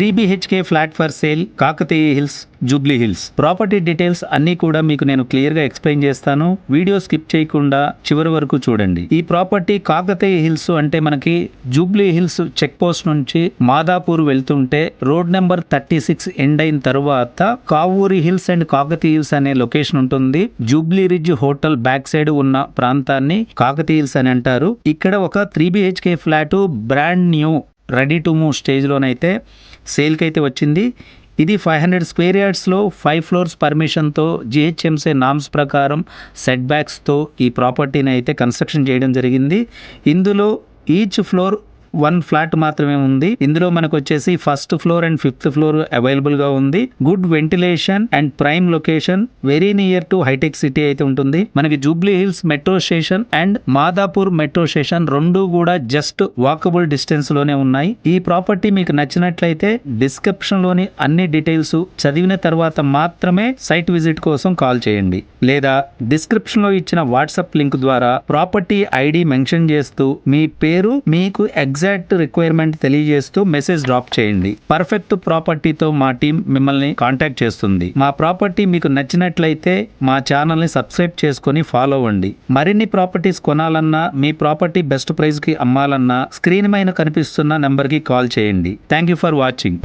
3 BHK flat for sale, Kakatiya hills, Jubilee hills. Property details అన్నీ కూడా మీకు నేను క్లియర్గా ఎక్స్ప్లెయిన్ చేస్తాను. వీడియో స్కిప్ చేయకుండా చివరి వరకు చూడండి. ఈ ప్రాపర్టీ కాకతీయ హిల్స్ అంటే మనకి జూబ్లీ హిల్స్ చెక్ పోస్ట్ నుంచి మాదాపూర్ వెళ్తుంటే రోడ్ నెంబర్ 36 ఎండ్ అయిన తర్వాత Kavuri hills and Kakatiya hills అనే లొకేషన్ ఉంటుంది. Jubilee ridge hotel back side ఉన్న ప్రాంతాన్ని కాకతీయ హిల్స్ అని అంటారు. ఇక్కడ ఒక 3 BHK flat brand new ready to move స్టేజ్లోనైతే సేల్కి అయితే వచ్చింది. ఇది 500 స్క్వేర్ యార్డ్స్లో 5 ఫ్లోర్స్ పర్మిషన్తో GHMC నామ్స్ ప్రకారం సెట్ బ్యాక్స్తో ఈ ప్రాపర్టీని అయితే కన్స్ట్రక్షన్ చేయడం జరిగింది. ఇందులో ఈచ్ ఫ్లోర్ 1 ఫ్లాట్ మాత్రమే ఉంది. ఇందులో మనకు వచ్చేసి first floor and 5th floor అవైలబుల్గా ఉంది. Good ventilation and prime location, very near to హైటెక్ సిటీ అయితే ఉంటుంది. మనకి Jubilee Hills metro station and Madhapur metro station రెండు కూడా జస్ట్ వాకబుల్ డిస్టెన్స్ లోనే ఉన్నాయి. ఈ ప్రాపర్టీ మీకు నచ్చినట్లయితే డిస్క్రిప్షన్ లోని అన్ని డీటెయిల్స్ చదివిన తర్వాత మాత్రమే సైట్ విజిట్ కోసం కాల్ చేయండి, లేదా డిస్క్రిప్షన్ లో ఇచ్చిన వాట్సాప్ లింక్ ద్వారా ప్రాపర్టీ ఐడి మెన్షన్ చేస్తూ మీ పేరు, మీకు ఎగ్జాక్ట్ రిక్వైర్మెంట్ తెలియజేస్తూ మెసేజ్ డ్రాప్ చేయండి. పర్ఫెక్ట్ ప్రాపర్టీతో మా టీం మిమ్మల్ని కాంటాక్ట్ చేస్తుంది. మా ప్రాపర్టీ మీకు నచ్చినట్లయితే మా ఛానల్ని సబ్స్క్రైబ్ చేసుకొని ఫాలో అవ్వండి. మరిన్ని ప్రాపర్టీస్ కొనాలన్నా, మీ ప్రాపర్టీ బెస్ట్ ప్రైస్కి అమ్మాలన్నా స్క్రీన్ పైన కనిపిస్తున్న నెంబర్కి కాల్ చేయండి. Thank you for watching.